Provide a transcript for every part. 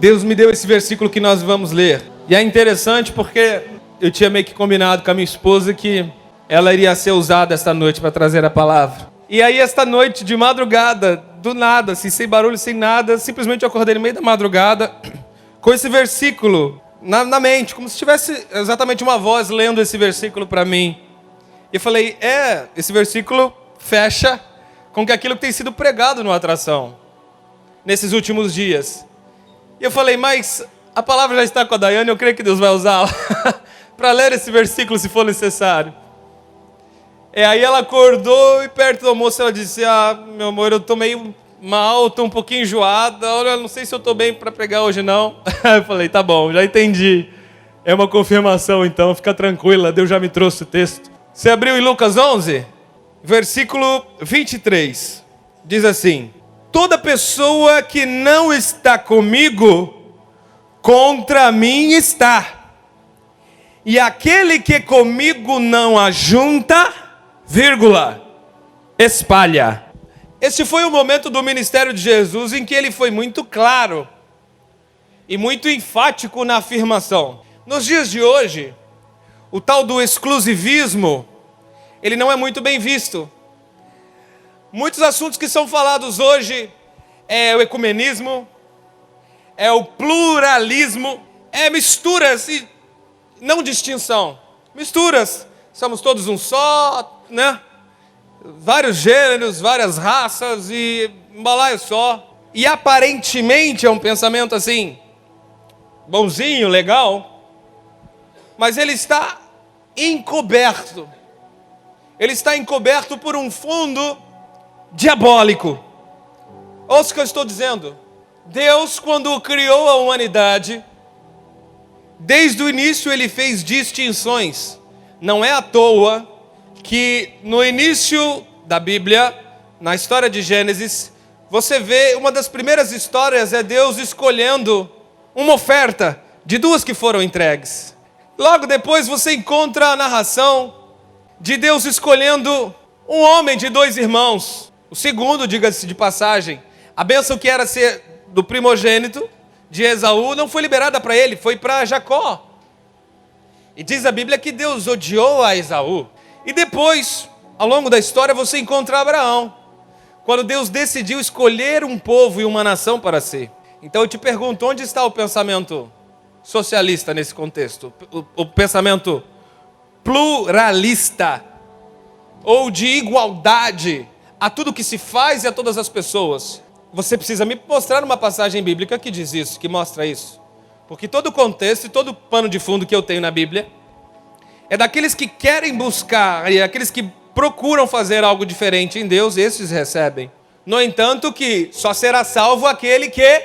Deus me deu esse versículo que nós vamos ler. E é interessante porque eu tinha meio que combinado com a minha esposa que ela iria ser usada esta noite para trazer a palavra. E aí esta noite, de madrugada, do nada, assim, sem barulho, sem nada, simplesmente eu acordei no meio da madrugada com esse versículo na mente, como se tivesse exatamente uma voz lendo esse versículo para mim. E eu falei, esse versículo fecha com aquilo que tem sido pregado no Atração nesses últimos dias. E eu falei, mas a palavra já está com a Daiane, eu creio que Deus vai usá-la para ler esse versículo se for necessário. Aí ela acordou e perto do almoço ela disse, meu amor, eu estou meio mal, estou um pouquinho enjoada, olha, não sei se eu estou bem para pregar hoje não. Eu falei, tá bom, já entendi. É uma confirmação então, fica tranquila, Deus já me trouxe o texto. Você abriu em Lucas 11, versículo 23, diz assim, toda pessoa que não está comigo, contra mim está. E aquele que comigo não ajunta, espalha. Esse foi o momento do ministério de Jesus em que ele foi muito claro e muito enfático na afirmação. Nos dias de hoje, o tal do exclusivismo, ele não é muito bem visto. Muitos assuntos que são falados hoje é o ecumenismo, é o pluralismo, é misturas e não distinção. Misturas, somos todos um só, né? Vários gêneros, várias raças e um balaio só. E aparentemente é um pensamento assim, bonzinho, legal, mas ele está encoberto. Ele está encoberto por um fundo diabólico. Ouça o que eu estou dizendo. Deus, quando criou a humanidade, desde o início ele fez distinções. Não é à toa que no início da Bíblia, na história de Gênesis, você vê uma das primeiras histórias é Deus escolhendo uma oferta de duas que foram entregues. Logo depois você encontra a narração de Deus escolhendo um homem de dois irmãos. O segundo, diga-se de passagem, a bênção que era ser do primogênito de Esaú não foi liberada para ele, foi para Jacó. E diz a Bíblia que Deus odiou a Esaú. E depois, ao longo da história, você encontra Abraão, quando Deus decidiu escolher um povo e uma nação para si. Então eu te pergunto, onde está o pensamento socialista nesse contexto? O pensamento pluralista, ou de igualdade a tudo que se faz e a todas as pessoas. Você precisa me mostrar uma passagem bíblica que diz isso, que mostra isso. Porque todo o contexto e todo o pano de fundo que eu tenho na Bíblia é daqueles que querem buscar, e aqueles que procuram fazer algo diferente em Deus, esses recebem. No entanto, que só será salvo aquele que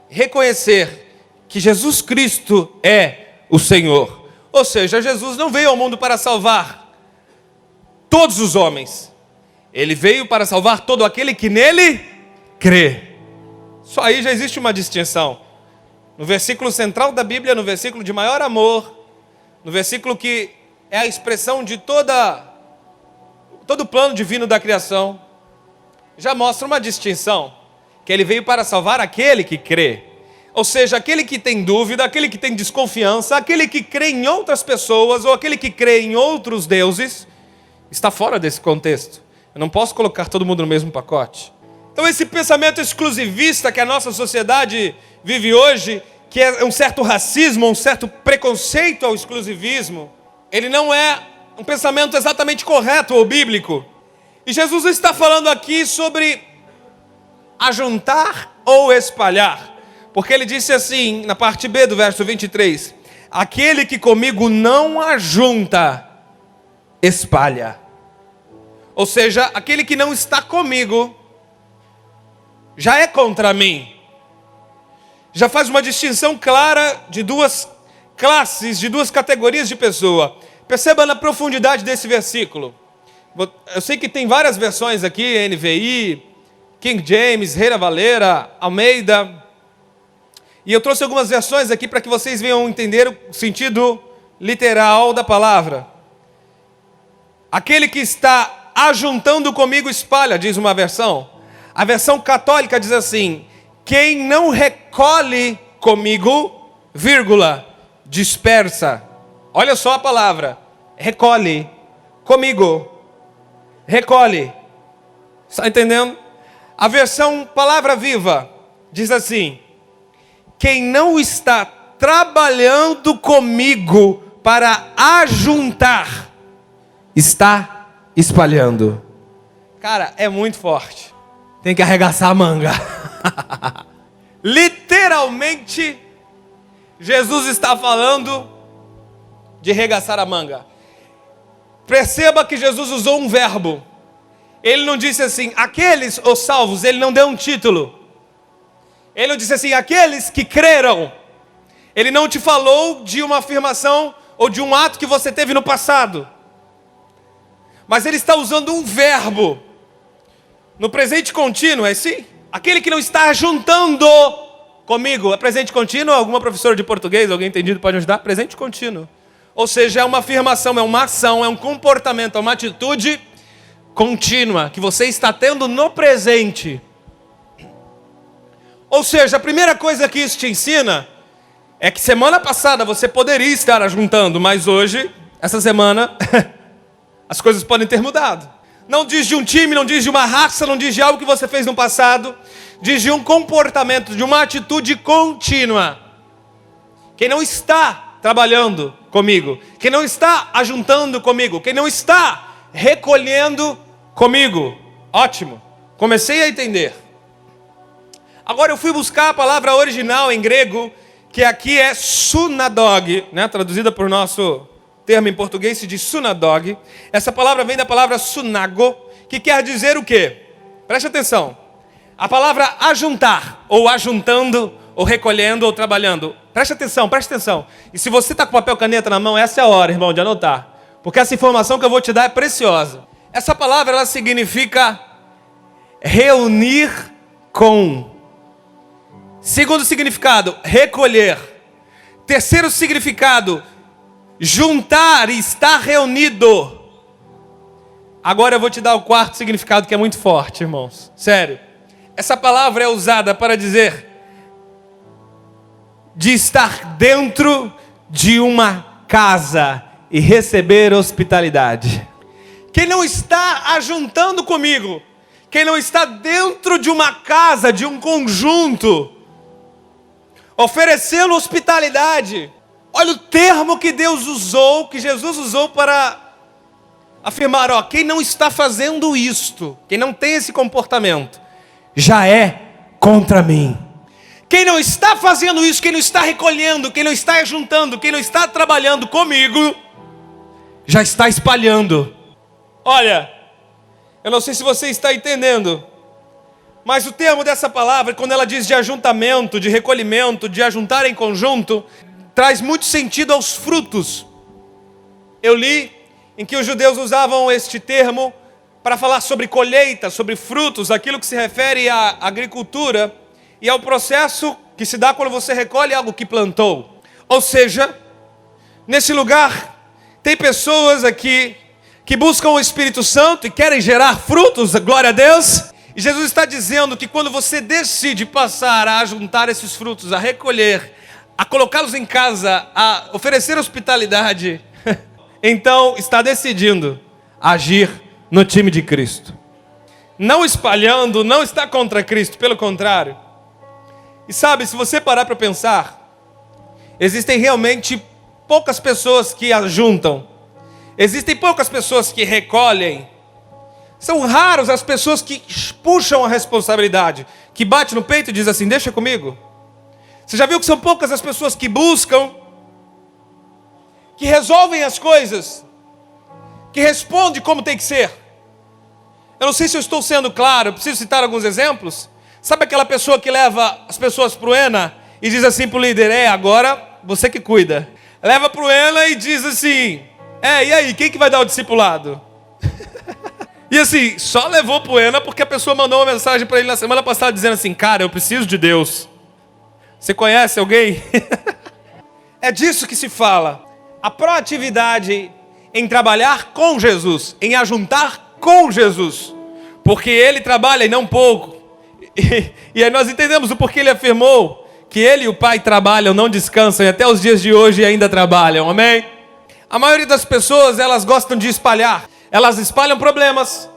reconhecer que Jesus Cristo é o Senhor. Ou seja, Jesus não veio ao mundo para salvar todos os homens. Ele veio para salvar todo aquele que nele crê. Só aí já existe uma distinção. No versículo central da Bíblia, no versículo de maior amor, no versículo que é a expressão de todo o plano divino da criação, já mostra uma distinção, que ele veio para salvar aquele que crê. Ou seja, aquele que tem dúvida, aquele que tem desconfiança, aquele que crê em outras pessoas, ou aquele que crê em outros deuses, está fora desse contexto. Eu não posso colocar todo mundo no mesmo pacote. Então esse pensamento exclusivista que a nossa sociedade vive hoje, que é um certo racismo, um certo preconceito ao exclusivismo, ele não é um pensamento exatamente correto ou bíblico. E Jesus está falando aqui sobre ajuntar ou espalhar. Porque ele disse assim, na parte B do verso 23, aquele que comigo não ajunta, espalha. Ou seja, aquele que não está comigo, já é contra mim. Já faz uma distinção clara de duas classes, de duas categorias de pessoa. Perceba na profundidade desse versículo. Eu sei que tem várias versões aqui, NVI, King James, Reina Valera, Almeida. E eu trouxe algumas versões aqui para que vocês venham entender o sentido literal da palavra. Aquele que está ajuntando comigo espalha, diz uma versão. A versão católica diz assim, quem não recolhe comigo, vírgula, dispersa. Olha só a palavra, recolhe, comigo, recolhe. Está entendendo? A versão Palavra Viva diz assim: quem não está trabalhando comigo para ajuntar, está espalhando. Cara, é muito forte. Tem que arregaçar a manga. Literalmente, Jesus está falando de arregaçar a manga. Perceba que Jesus usou um verbo. Ele não disse assim, aqueles os salvos, ele não deu um título. Ele não disse assim, aqueles que creram. Ele não te falou de uma afirmação ou de um ato que você teve no passado. Mas ele está usando um verbo. No presente contínuo, é sim? Aquele que não está juntando comigo. É presente contínuo? Alguma professora de português, alguém entendido pode ajudar? Presente contínuo. Ou seja, é uma afirmação, é uma ação, é um comportamento, é uma atitude contínua que você está tendo no presente. Ou seja, a primeira coisa que isso te ensina é que semana passada você poderia estar ajuntando, mas hoje, essa semana, as coisas podem ter mudado. Não diz de um time, não diz de uma raça, não diz de algo que você fez no passado, diz de um comportamento, de uma atitude contínua. Quem não está trabalhando comigo, quem não está ajuntando comigo, quem não está recolhendo comigo, ótimo, comecei a entender. Agora eu fui buscar a palavra original em grego, que aqui é sunadog, né? Traduzida por nosso termo em português se diz sunadog. Essa palavra vem da palavra sunago, que quer dizer o quê? Preste atenção. A palavra ajuntar, ou ajuntando, ou recolhendo, ou trabalhando. Preste atenção. E se você está com papel e caneta na mão, essa é a hora, irmão, de anotar. Porque essa informação que eu vou te dar é preciosa. Essa palavra, ela significa reunir com. Segundo significado, recolher. Terceiro significado, juntar e estar reunido. Agora eu vou te dar o quarto significado, que é muito forte, irmãos. Sério. Essa palavra é usada para dizer de estar dentro de uma casa e receber hospitalidade. Quem não está ajuntando comigo, quem não está dentro de uma casa, de um conjunto, oferecendo hospitalidade. Olha o termo que Deus usou, que Jesus usou para afirmar, ó, quem não está fazendo isto, quem não tem esse comportamento, já é contra mim. Quem não está fazendo isso, quem não está recolhendo, quem não está juntando, quem não está trabalhando comigo, já está espalhando. Olha, eu não sei se você está entendendo, mas o termo dessa palavra, quando ela diz de ajuntamento, de recolhimento, de ajuntar em conjunto, traz muito sentido aos frutos. Eu li em que os judeus usavam este termo para falar sobre colheita, sobre frutos, aquilo que se refere à agricultura e ao processo que se dá quando você recolhe algo que plantou. Ou seja, nesse lugar, tem pessoas aqui que buscam o Espírito Santo e querem gerar frutos, glória a Deus. E Jesus está dizendo que quando você decide passar a juntar esses frutos, a recolher, a colocá-los em casa, a oferecer hospitalidade, então está decidindo agir no time de Cristo. Não espalhando, não está contra Cristo, pelo contrário. E sabe, se você parar para pensar, existem realmente poucas pessoas que ajuntam. Existem poucas pessoas que recolhem. São raros as pessoas que puxam a responsabilidade, que bate no peito e diz assim, deixa comigo. Você já viu que são poucas as pessoas que buscam, que resolvem as coisas, que respondem como tem que ser? Eu não sei se eu estou sendo claro, eu preciso citar alguns exemplos. Sabe aquela pessoa que leva as pessoas para o ENA e diz assim para o líder, agora você que cuida. Leva para o ENA e diz assim, e aí, quem que vai dar o discipulado? E assim, só levou para o ENA porque a pessoa mandou uma mensagem para ele na semana passada dizendo assim, cara, eu preciso de Deus. Você conhece alguém? É disso que se fala. A proatividade em trabalhar com Jesus, em ajuntar com Jesus. Porque Ele trabalha e não pouco. E aí nós entendemos o porquê Ele afirmou que ele e o Pai trabalham, não descansam, e até os dias de hoje ainda trabalham, amém? A maioria das pessoas, elas gostam de espalhar. Elas espalham problemas,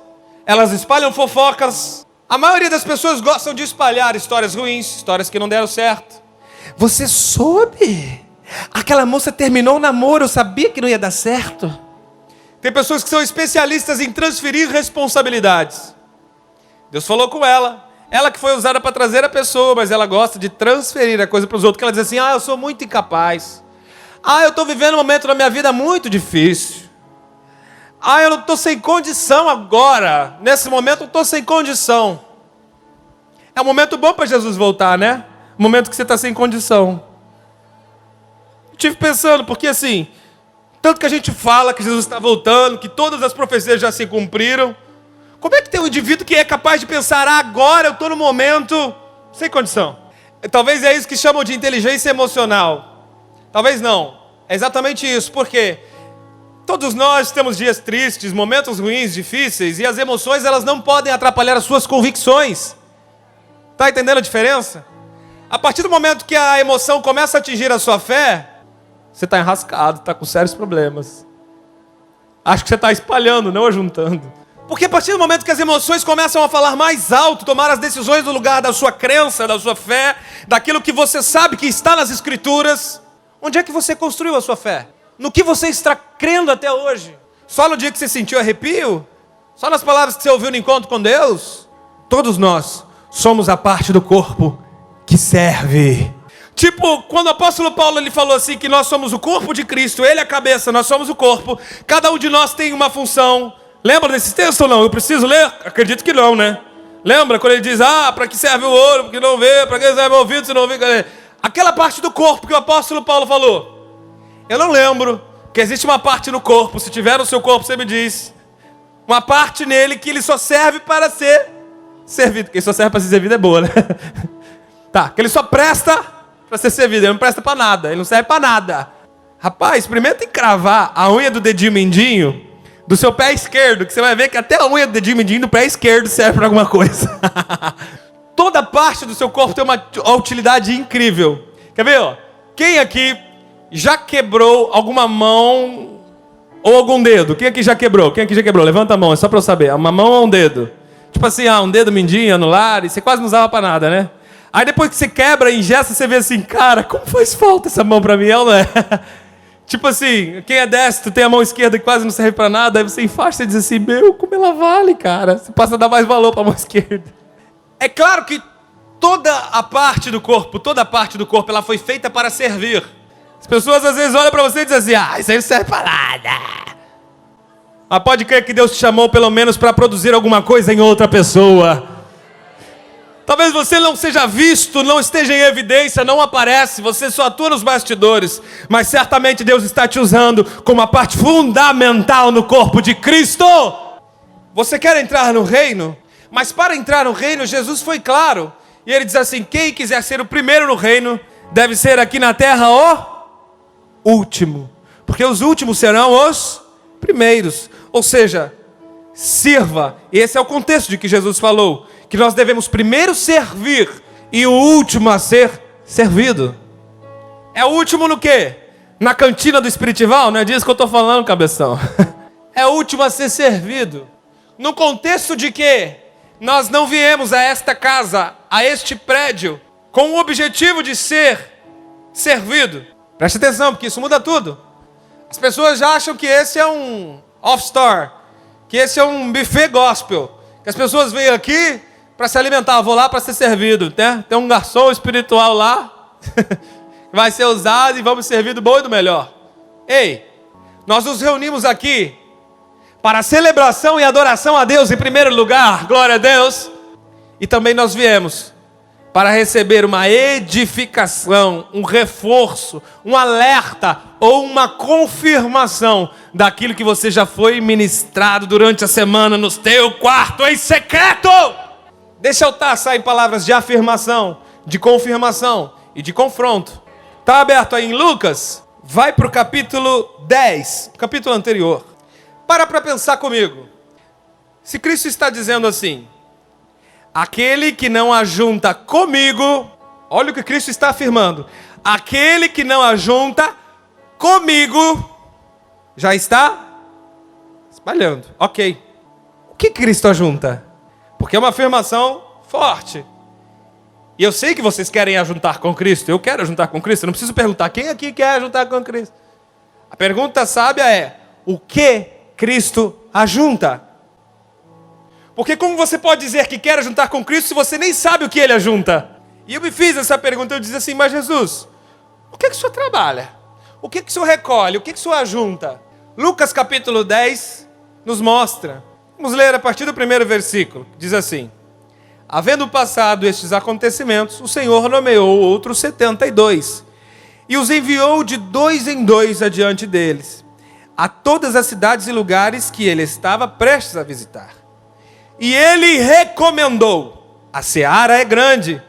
elas espalham fofocas. A maioria das pessoas gostam de espalhar histórias ruins, histórias que não deram certo. Você soube? Aquela moça terminou o namoro, eu sabia que não ia dar certo. Tem pessoas que são especialistas em transferir responsabilidades. Deus falou com ela que foi usada para trazer a pessoa, mas ela gosta de transferir a coisa para os outros, que ela diz assim, eu sou muito incapaz. Eu estou vivendo um momento na minha vida muito difícil. Eu não estou sem condição agora. Nesse momento eu estou sem condição. É um momento bom para Jesus voltar, né? Um momento que você está sem condição. Estive pensando, porque assim, tanto que a gente fala que Jesus está voltando, que todas as profecias já se cumpriram. Como é que tem um indivíduo que é capaz de pensar, agora eu estou no momento sem condição? Talvez é isso que chamam de inteligência emocional. Talvez não. É exatamente isso. Por quê? Todos nós temos dias tristes, momentos ruins, difíceis, e as emoções, elas não podem atrapalhar as suas convicções. Está entendendo a diferença? A partir do momento que a emoção começa a atingir a sua fé, você está enrascado, está com sérios problemas. Acho que você está espalhando, não ajuntando. Porque a partir do momento que as emoções começam a falar mais alto, tomar as decisões no lugar da sua crença, da sua fé, daquilo que você sabe que está nas Escrituras, onde é que você construiu a sua fé? No que você está crendo até hoje? Só no dia que você sentiu arrepio? Só nas palavras que você ouviu no encontro com Deus? Todos nós somos a parte do corpo que serve. Tipo, quando o apóstolo Paulo ele falou assim, que nós somos o corpo de Cristo, ele é a cabeça, nós somos o corpo, cada um de nós tem uma função. Lembra desse texto ou não? Eu preciso ler? Acredito que não, né? Lembra quando ele diz, para que serve o olho, porque não vê, para que serve o ouvido, se não ouve? Aquela parte do corpo que o apóstolo Paulo falou. Eu não lembro que existe uma parte no corpo, se tiver no seu corpo, você me diz. Uma parte nele que ele só serve para ser servido. Porque ele só serve para ser servido é boa, né? Tá, que ele só presta para ser servido, ele não presta para nada, ele não serve para nada. Rapaz, experimenta encravar a unha do dedinho mindinho do seu pé esquerdo, que você vai ver que até a unha do dedinho mindinho do pé esquerdo serve para alguma coisa. Toda parte do seu corpo tem uma utilidade incrível. Quer ver? Ó? Quem aqui já quebrou alguma mão ou algum dedo? Quem aqui já quebrou? Quem aqui já quebrou? Levanta a mão, é só para eu saber. Uma mão ou um dedo? Tipo assim, um dedo mindinho, anular, e você quase não usava para nada, né? Aí depois que você quebra, ingesta, você vê assim, cara, como faz falta essa mão para mim, não é? Tipo assim, quem é destro tem a mão esquerda que quase não serve para nada, aí você enfaixa e diz assim, como ela vale, cara? Você passa a dar mais valor para a mão esquerda. É claro que toda a parte do corpo, ela foi feita para servir. As pessoas às vezes olham para você e dizem assim, isso aí não serve para nada. Mas pode crer que Deus te chamou pelo menos para produzir alguma coisa em outra pessoa. Talvez você não seja visto, não esteja em evidência, não aparece, você só atua nos bastidores. Mas certamente Deus está te usando como uma parte fundamental no corpo de Cristo. Você quer entrar no reino? Mas para entrar no reino, Jesus foi claro. E ele diz assim, quem quiser ser o primeiro no reino, deve ser aqui na terra o último. Porque os últimos serão os primeiros. Ou seja, sirva. E esse é o contexto de que Jesus falou. Que nós devemos primeiro servir e o último a ser servido. É o último no quê? Na cantina do espiritual? Não é disso que eu estou falando, cabeção. É o último a ser servido. No contexto de que nós não viemos a esta casa, a este prédio, com o objetivo de ser servido. Preste atenção, porque isso muda tudo. As pessoas já acham que esse é um off-store, que esse é um buffet gospel, que as pessoas vêm aqui para se alimentar, vou lá para ser servido, né? Tem um garçom espiritual lá, que vai ser usado e vamos servir do bom e do melhor. Ei, nós nos reunimos aqui para celebração e adoração a Deus em primeiro lugar, glória a Deus. E também nós viemos para receber uma edificação, um reforço, um alerta ou uma confirmação daquilo que você já foi ministrado durante a semana no teu quarto em secreto. Deixa eu taçar em palavras de afirmação, de confirmação e de confronto. Está aberto aí em Lucas? Vai para o capítulo 10, capítulo anterior. Para pensar comigo. Se Cristo está dizendo assim, aquele que não ajunta comigo, Olha o que Cristo está afirmando. Aquele que não ajunta comigo já está espalhando. Ok. O que Cristo ajunta? Porque é uma afirmação forte. E eu sei que vocês querem ajuntar com Cristo. Eu quero ajuntar com Cristo. Eu não preciso perguntar quem aqui quer ajuntar com Cristo. A pergunta sábia é: o que Cristo ajunta? Porque como você pode dizer que quer ajuntar com Cristo se você nem sabe o que Ele ajunta? E eu me fiz essa pergunta, eu disse assim: mas Jesus, o que o Senhor trabalha? O que o Senhor recolhe? O que o Senhor ajunta? Lucas capítulo 10 nos mostra. Vamos ler a partir do primeiro versículo. Diz assim: havendo passado estes acontecimentos, o Senhor nomeou outros 72 e os enviou de 2 em 2 adiante deles, a todas as cidades e lugares que ele estava prestes a visitar. E ele recomendou: a seara é grande,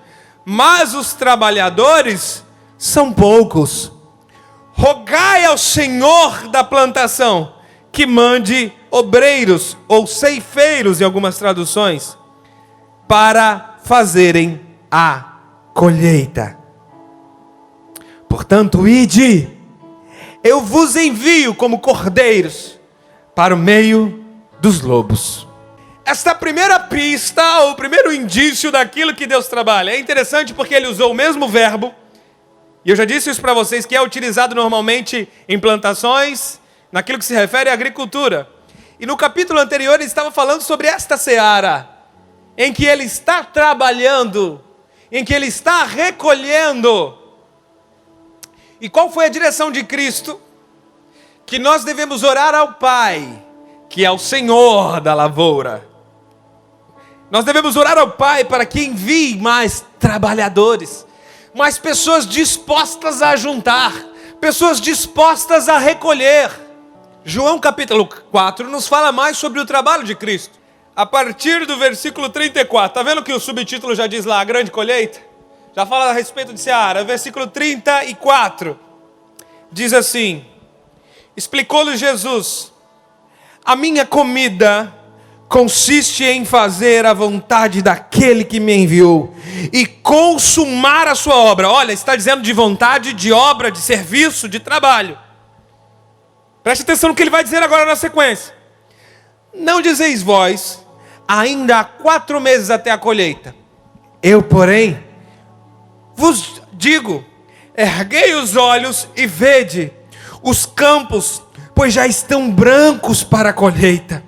mas os trabalhadores são poucos. Rogai ao Senhor da plantação que mande obreiros ou ceifeiros, em algumas traduções, para fazerem a colheita. Portanto, ide, eu vos envio como cordeiros para o meio dos lobos. Esta primeira pista, ou o primeiro indício daquilo que Deus trabalha, é interessante porque ele usou o mesmo verbo, e eu já disse isso para vocês, que é utilizado normalmente em plantações, naquilo que se refere à agricultura. E no capítulo anterior ele estava falando sobre esta seara, em que ele está trabalhando, em que ele está recolhendo. E qual foi a direção de Cristo? Que nós devemos orar ao Pai, que é o Senhor da lavoura. Nós devemos orar ao Pai para que envie mais trabalhadores, mais pessoas dispostas a juntar, pessoas dispostas a recolher. João capítulo 4 nos fala mais sobre o trabalho de Cristo. A partir do versículo 34, está vendo que o subtítulo já diz lá, a grande colheita? Já fala a respeito de seara. Versículo 34, diz assim: explicou-lhe Jesus: a minha comida consiste em fazer a vontade daquele que me enviou e consumar a sua obra. Olha, está dizendo de vontade, de obra, de serviço, de trabalho. Preste atenção no que ele vai dizer agora na sequência. Não dizeis vós, ainda há 4 meses até a colheita. Eu, porém, vos digo, erguei os olhos e vede os campos, pois já estão brancos para a colheita.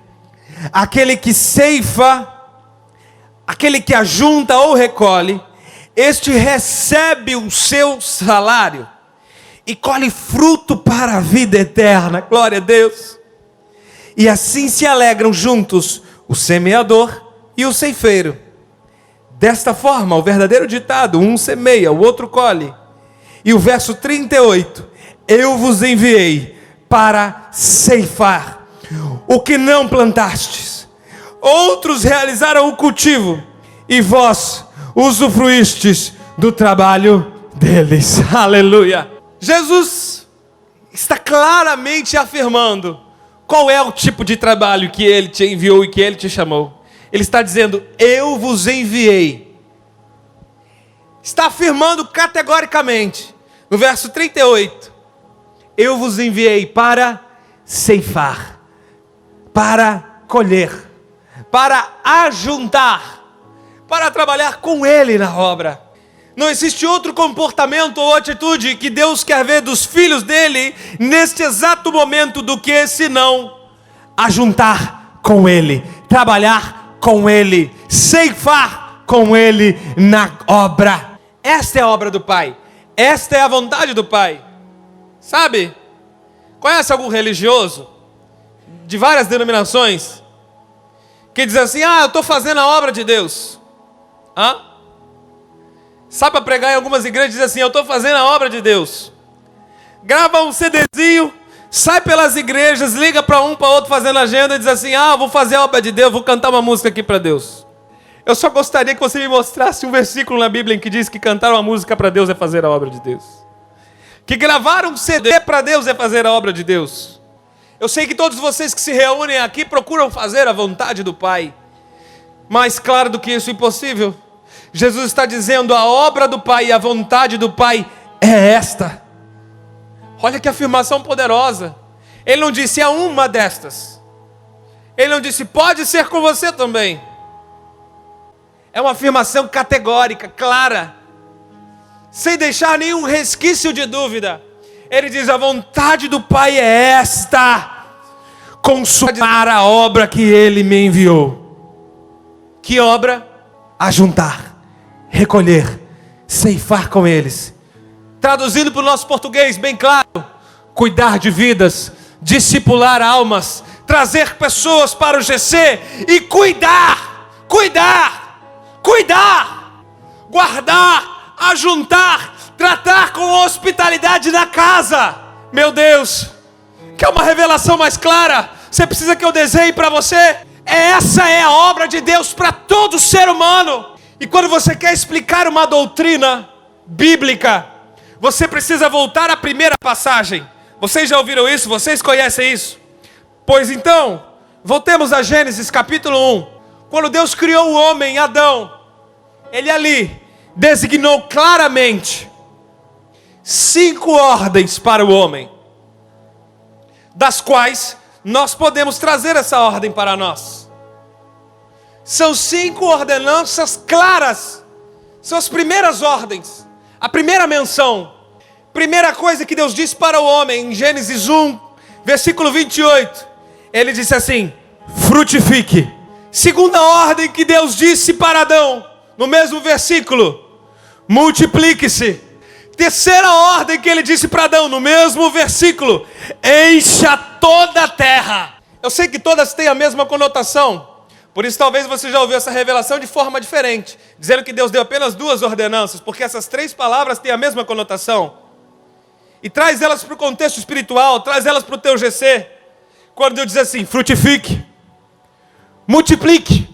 Aquele que ceifa, aquele que ajunta ou recolhe, este recebe o seu salário e colhe fruto para a vida eterna. Glória a Deus. E assim se alegram juntos o semeador e o ceifeiro. Desta forma, o verdadeiro ditado: um semeia, o outro colhe. E o verso 38: eu vos enviei para ceifar o que não plantastes. Outros realizaram o cultivo, e vós usufruístes do trabalho deles. Aleluia. Jesus está claramente afirmando qual é o tipo de trabalho que Ele te enviou e que Ele te chamou. Ele está dizendo: eu vos enviei. Está afirmando categoricamente, no verso 38, eu vos enviei para ceifar, para colher, para ajuntar, para trabalhar com Ele na obra. Não existe outro comportamento ou atitude que Deus quer ver dos filhos dele neste exato momento do que senão ajuntar com Ele, trabalhar com Ele, ceifar com Ele na obra. Esta é a obra do Pai, esta é a vontade do Pai. Sabe, conhece algum religioso de várias denominações que diz assim: eu estou fazendo a obra de Deus? Sabe, para pregar em algumas igrejas diz assim: eu estou fazendo a obra de Deus. Grava um CDzinho, sai pelas igrejas, liga para um, para outro fazendo agenda e diz assim: vou fazer a obra de Deus, vou cantar uma música aqui para Deus. Eu só gostaria que você me mostrasse um versículo na Bíblia em que diz que cantar uma música para Deus é fazer a obra de Deus. Que gravar um CD para Deus é fazer a obra de Deus. Eu sei que todos vocês que se reúnem aqui procuram fazer a vontade do Pai. Mais claro do que isso, impossível. Jesus está dizendo: a obra do Pai e a vontade do Pai é esta. Olha que afirmação poderosa. Ele não disse: é uma destas. Ele não disse: pode ser com você também. É uma afirmação categórica, clara, sem deixar nenhum resquício de dúvida. Ele diz: a vontade do Pai é esta, consumar a obra que Ele me enviou. Que obra? Ajuntar, recolher, ceifar com eles. Traduzindo para o nosso português bem claro: cuidar de vidas, discipular almas, trazer pessoas para o GC e cuidar, guardar, ajuntar, tratar com hospitalidade na casa. Meu Deus, quer uma revelação mais clara? Você precisa que eu desenhe para você? Essa é a obra de Deus para todo ser humano. E quando você quer explicar uma doutrina bíblica, você precisa voltar à primeira passagem. Vocês já ouviram isso? Vocês conhecem isso? Pois então, voltemos a Gênesis capítulo 1. Quando Deus criou o homem, Adão, Ele ali designou claramente 5 ordens para o homem, das quais nós podemos trazer essa ordem para nós. São 5 ordenanças claras. São as primeiras ordens. A primeira menção. Primeira coisa que Deus disse para o homem, em Gênesis 1, versículo 28. Ele disse assim: frutifique. Segunda ordem que Deus disse para Adão, no mesmo versículo: multiplique-se. Terceira ordem que Ele disse para Adão, no mesmo versículo: encha toda a terra. Eu sei que todas têm a mesma conotação, por isso talvez você já ouviu essa revelação de forma diferente, dizendo que Deus deu apenas 2 ordenanças, porque essas 3 palavras têm a mesma conotação. E traz elas para o contexto espiritual, traz elas para o teu GC. Quando Deus diz assim: frutifique, multiplique,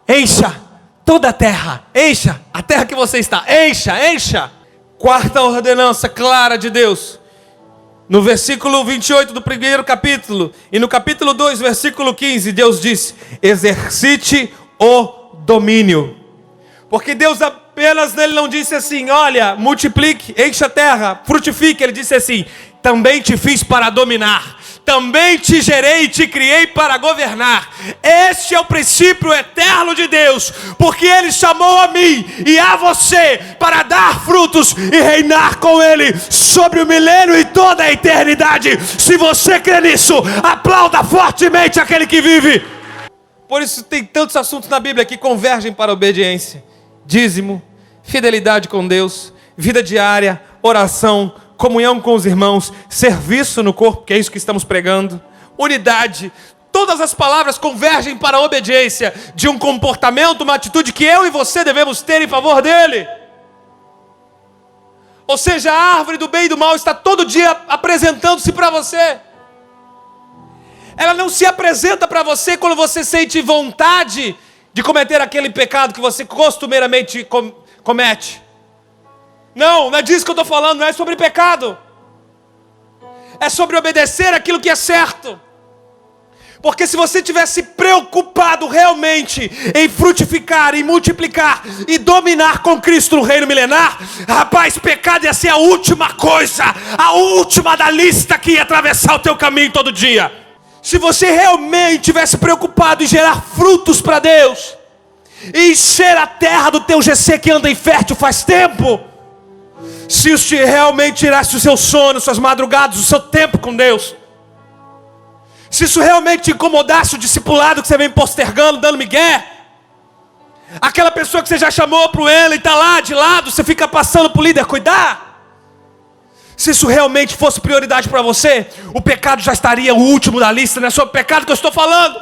encha toda a terra, encha a terra que você está, encha. Quarta ordenança clara de Deus, no versículo 28 do primeiro capítulo, e no capítulo 2, versículo 15, Deus diz: exercite o domínio. Porque Deus apenas nele não disse assim: olha, multiplique, encha a terra, frutifique. Ele disse assim: também te fiz para dominar, também te gerei e te criei para governar. Este é o princípio eterno de Deus, porque Ele chamou a mim e a você para dar frutos e reinar com Ele sobre o milênio e toda a eternidade. Se você crê nisso, aplauda fortemente aquele que vive. Por isso tem tantos assuntos na Bíblia que convergem para a obediência: dízimo, fidelidade com Deus, vida diária, oração, comunhão com os irmãos, serviço no corpo, que é isso que estamos pregando, unidade. Todas as palavras convergem para a obediência de um comportamento, uma atitude que eu e você devemos ter em favor dele. Ou seja, a árvore do bem e do mal está todo dia apresentando-se para você. Ela não se apresenta para você quando você sente vontade de cometer aquele pecado que você costumeiramente comete. Não é disso que eu estou falando, não é sobre pecado. É sobre obedecer aquilo que é certo. Porque se você tivesse preocupado realmente em frutificar, em multiplicar e dominar com Cristo no reino milenar, rapaz, pecado ia ser a última coisa, a última da lista que ia atravessar o teu caminho todo dia. Se você realmente tivesse preocupado em gerar frutos para Deus, e encher a terra do teu GC que anda infértil faz tempo, se isso realmente tirasse o seu sono, suas madrugadas, o seu tempo com Deus, se isso realmente te incomodasse o discipulado que você vem postergando, dando migué, aquela pessoa que você já chamou para o ele e está lá de lado, você fica passando para o líder cuidar, se isso realmente fosse prioridade para você, o pecado já estaria o último da lista. Não é sobre o pecado que eu estou falando,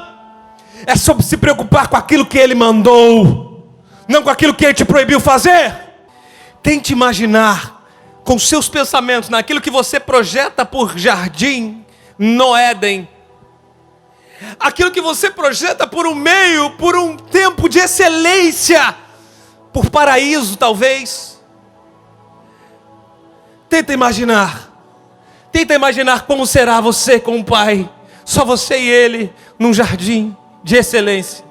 é sobre se preocupar com aquilo que Ele mandou, não com aquilo que Ele te proibiu fazer. Tente imaginar com seus pensamentos naquilo que você projeta por jardim no Éden, aquilo que você projeta por um meio, por um tempo de excelência, por paraíso talvez. Tenta imaginar como será você com o Pai, só você e Ele, num jardim de excelência.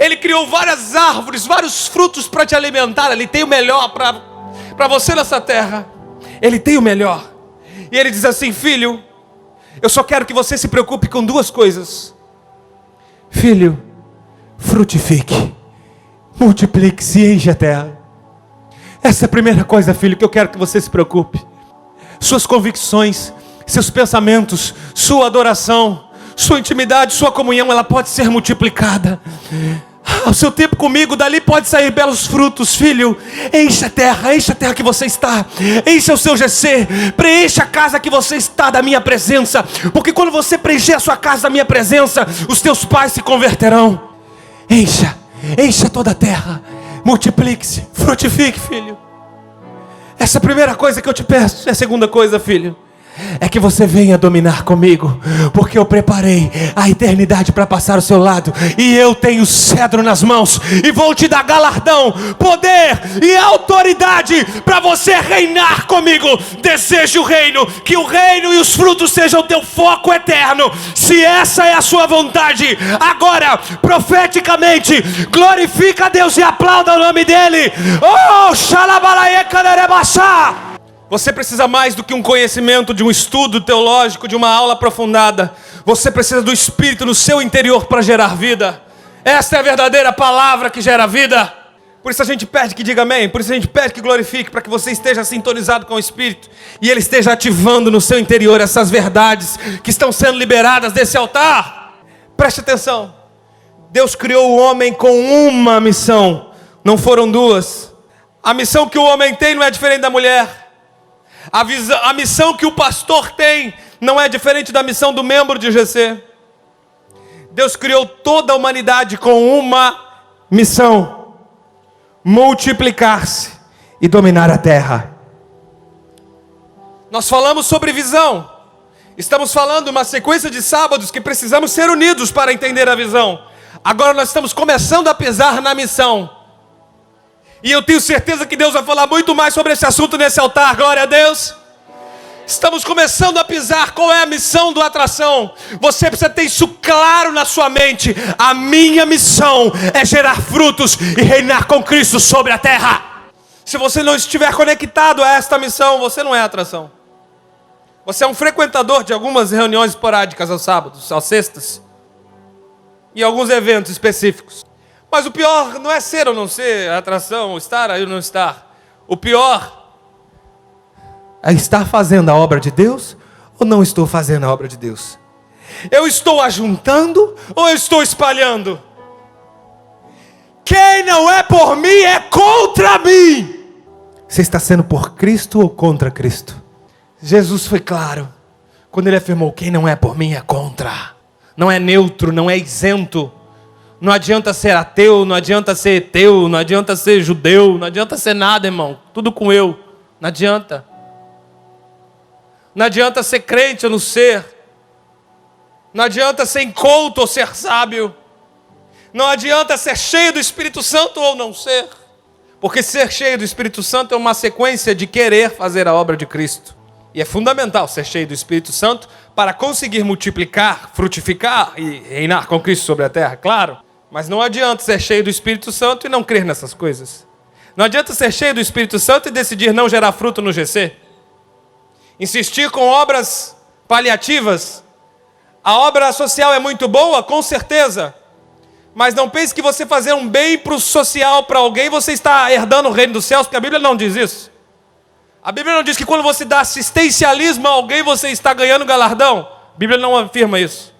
Ele criou várias árvores, vários frutos para te alimentar. Ele tem o melhor para você nessa terra. Ele tem o melhor. E Ele diz assim: filho, eu só quero que você se preocupe com duas coisas. Filho, frutifique, multiplique-se e enche a terra. Essa é a primeira coisa, filho, que eu quero que você se preocupe. Suas convicções, seus pensamentos, sua adoração, sua intimidade, sua comunhão, ela pode ser multiplicada. O seu tempo comigo, dali pode sair belos frutos. Filho, encha a terra que você está, encha o seu GC, preencha a casa que você está da minha presença, porque quando você preencher a sua casa da minha presença, os teus pais se converterão. Encha toda a terra, multiplique-se, frutifique, filho. Essa é a primeira coisa que eu te peço. A segunda coisa, filho, é que você venha dominar comigo, porque eu preparei a eternidade para passar ao seu lado, e eu tenho cedro nas mãos, e vou te dar galardão, poder e autoridade para você reinar comigo. Deseje o reino, que o reino e os frutos sejam o teu foco eterno. Se essa é a sua vontade, agora, profeticamente, glorifica a Deus e aplauda o nome dele. Oh, xalabalaê canerebaxá. Você precisa mais do que um conhecimento, de um estudo teológico, de uma aula aprofundada. Você precisa do Espírito no seu interior para gerar vida. Esta é a verdadeira palavra que gera vida. Por isso a gente pede que diga amém. Por isso a gente pede que glorifique, para que você esteja sintonizado com o Espírito e Ele esteja ativando no seu interior essas verdades que estão sendo liberadas desse altar. Preste atenção. Deus criou o homem com uma missão, não foram duas. A missão que o homem tem não é diferente da mulher. A missão que o pastor tem não é diferente da missão do membro de GC. Deus criou toda a humanidade com uma missão: multiplicar-se e dominar a terra. Nós falamos sobre visão. Estamos falando uma sequência de sábados que precisamos ser unidos para entender a visão. Agora nós estamos começando a pisar na missão. E eu tenho certeza que Deus vai falar muito mais sobre esse assunto nesse altar. Glória a Deus. Estamos começando a pisar. Qual é a missão do Atração? Você precisa ter isso claro na sua mente. A minha missão é gerar frutos e reinar com Cristo sobre a terra. Se você não estiver conectado a esta missão, você não é Atração. Você é um frequentador de algumas reuniões esporádicas aos sábados, às sextas, e alguns eventos específicos. Mas o pior não é ser ou não ser Atração, estar ou não estar. O pior é estar fazendo a obra de Deus ou não estou fazendo a obra de Deus. Eu estou ajuntando ou eu estou espalhando? Quem não é por mim é contra mim. Você está sendo por Cristo ou contra Cristo? Jesus foi claro quando Ele afirmou: quem não é por mim é contra. Não é neutro, não é isento. Não adianta ser ateu, não adianta ser eteu, não adianta ser judeu, não adianta ser nada, irmão. Tudo com eu. Não adianta. Não adianta ser crente ou não ser. Não adianta ser inculto ou ser sábio. Não adianta ser cheio do Espírito Santo ou não ser. Porque ser cheio do Espírito Santo é uma sequência de querer fazer a obra de Cristo. E é fundamental ser cheio do Espírito Santo para conseguir multiplicar, frutificar e reinar com Cristo sobre a terra, claro. Mas não adianta ser cheio do Espírito Santo e não crer nessas coisas. Não adianta ser cheio do Espírito Santo e decidir não gerar fruto no GC. Insistir com obras paliativas. A obra social é muito boa, com certeza. Mas não pense que você fazer um bem para o social para alguém, você está herdando o reino dos céus, porque a Bíblia não diz isso. A Bíblia não diz que quando você dá assistencialismo a alguém, você está ganhando galardão. A Bíblia não afirma isso.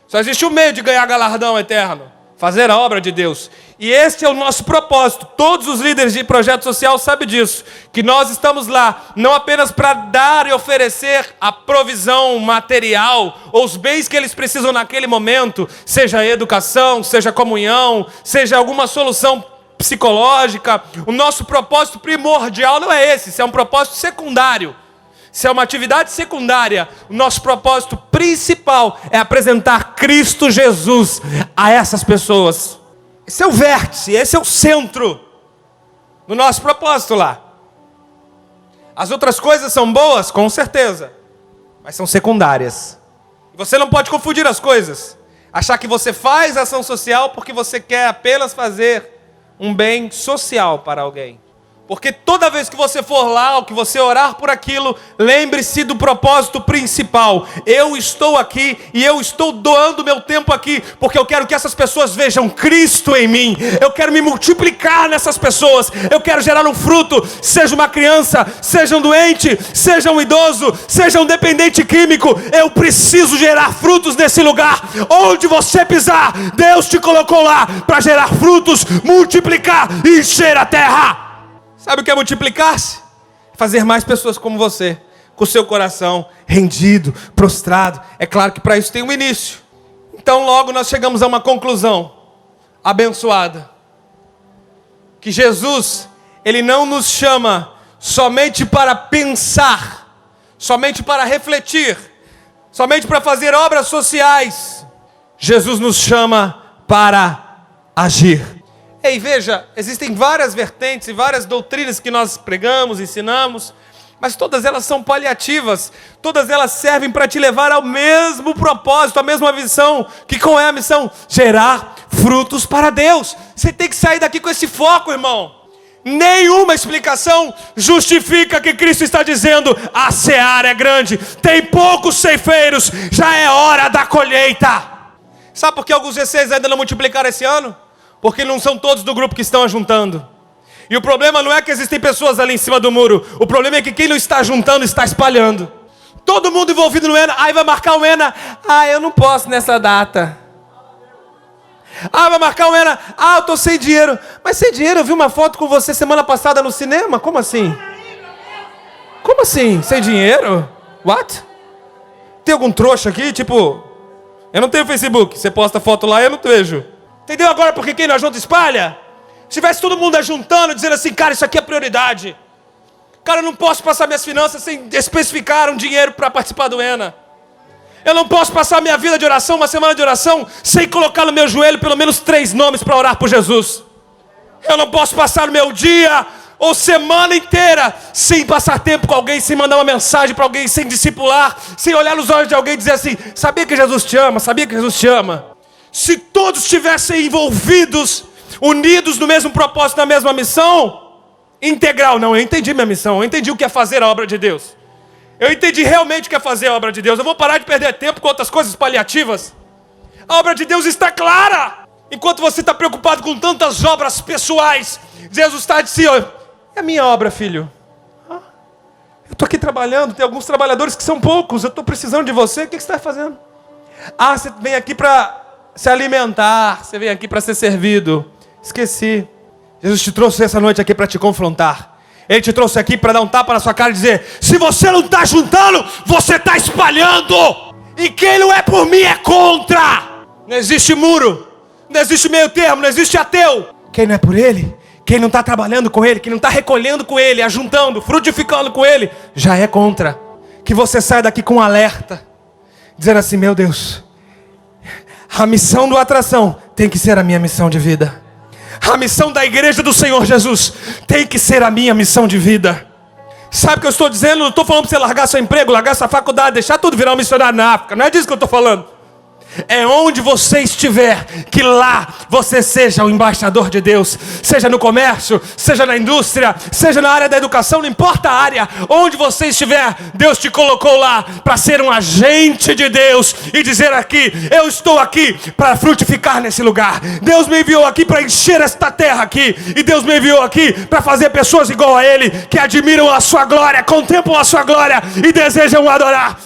Só existe um meio de ganhar galardão eterno: fazer a obra de Deus. E este é o nosso propósito. Todos os líderes de projeto social sabem disso. Que nós estamos lá, não apenas para dar e oferecer a provisão material, ou os bens que eles precisam naquele momento, seja educação, seja comunhão, seja alguma solução psicológica. O nosso propósito primordial não é esse. Isso é um propósito secundário. Se é uma atividade secundária, o nosso propósito principal é apresentar Cristo Jesus a essas pessoas. Esse é o vértice, esse é o centro do nosso propósito lá. As outras coisas são boas, com certeza, mas são secundárias. Você não pode confundir as coisas. Achar que você faz ação social porque você quer apenas fazer um bem social para alguém. Porque toda vez que você for lá, ou que você orar por aquilo, lembre-se do propósito principal. Eu estou aqui e eu estou doando meu tempo aqui, porque eu quero que essas pessoas vejam Cristo em mim. Eu quero me multiplicar nessas pessoas. Eu quero gerar um fruto, seja uma criança, seja um doente, seja um idoso, seja um dependente químico. Eu preciso gerar frutos nesse lugar. Onde você pisar, Deus te colocou lá para gerar frutos, multiplicar e encher a terra. Sabe o que é multiplicar-se? Fazer mais pessoas como você, com o seu coração rendido, prostrado. É claro que para isso tem um início. Então logo nós chegamos a uma conclusão abençoada. Que Jesus, Ele não nos chama somente para pensar, somente para refletir, somente para fazer obras sociais. Jesus nos chama para agir. E veja, existem várias vertentes e várias doutrinas que nós pregamos, ensinamos, mas todas elas são paliativas, todas elas servem para te levar ao mesmo propósito, à mesma missão, que qual é a missão? Gerar frutos para Deus. Você tem que sair daqui com esse foco, irmão. Nenhuma explicação justifica que Cristo está dizendo: a seara é grande, tem poucos ceifeiros, já é hora da colheita. Sabe por que alguns G6 ainda não multiplicaram esse ano? Porque não são todos do grupo que estão ajuntando. E o problema não é que existem pessoas ali em cima do muro. O problema é que quem não está juntando está espalhando. Todo mundo envolvido no ENA. Aí vai marcar o ENA. Eu não posso nessa data. Vai marcar o ENA. Eu estou sem dinheiro. Mas sem dinheiro, eu vi uma foto com você semana passada no cinema. Como assim? Como assim? Sem dinheiro? What? Tem algum trouxa aqui? Tipo, eu não tenho Facebook. Você posta foto lá e eu não vejo. Entendeu agora porque quem não ajunta espalha? Se tivesse todo mundo ajuntando, dizendo assim: cara, isso aqui é prioridade. Cara, eu não posso passar minhas finanças sem especificar um dinheiro para participar do ENA. Eu não posso passar minha vida de oração, uma semana de oração, sem colocar no meu joelho pelo menos 3 nomes para orar por Jesus. Eu não posso passar o meu dia ou semana inteira sem passar tempo com alguém, sem mandar uma mensagem para alguém, sem discipular, sem olhar nos olhos de alguém e dizer assim: sabia que Jesus te ama? Sabia que Jesus te ama? Se todos estivessem envolvidos, unidos no mesmo propósito, na mesma missão, integral. Não, eu entendi minha missão, eu entendi o que é fazer a obra de Deus. Eu entendi realmente o que é fazer a obra de Deus. Eu vou parar de perder tempo com outras coisas paliativas. A obra de Deus está clara. Enquanto você está preocupado com tantas obras pessoais, Jesus está dizendo: é a minha obra, filho. Eu estou aqui trabalhando, tem alguns trabalhadores que são poucos, eu estou precisando de você, o que você está fazendo? Você vem aqui para se alimentar, você vem aqui para ser servido. Esqueci. Jesus te trouxe essa noite aqui para te confrontar. Ele te trouxe aqui para dar um tapa na sua cara e dizer: se você não está juntando, você está espalhando. E quem não é por mim é contra. Não existe muro, não existe meio termo, não existe ateu. Quem não é por ele, quem não está trabalhando com ele, quem não está recolhendo com ele, ajuntando, frutificando com ele, já é contra. Que você saia daqui com um alerta, dizendo assim: meu Deus, a missão do Atração tem que ser a minha missão de vida. A missão da igreja do Senhor Jesus tem que ser a minha missão de vida. Sabe o que eu estou dizendo? Não estou falando para você largar seu emprego, largar sua faculdade, deixar tudo, virar um missionário na África. Não é disso que eu estou falando. É onde você estiver, que lá você seja o embaixador de Deus. Seja no comércio, seja na indústria, seja na área da educação, não importa a área. Onde você estiver, Deus te colocou lá para ser um agente de Deus e dizer aqui: eu estou aqui para frutificar nesse lugar. Deus me enviou aqui para encher esta terra aqui. E Deus me enviou aqui para fazer pessoas igual a Ele, que admiram a sua glória, contemplam a sua glória e desejam adorar.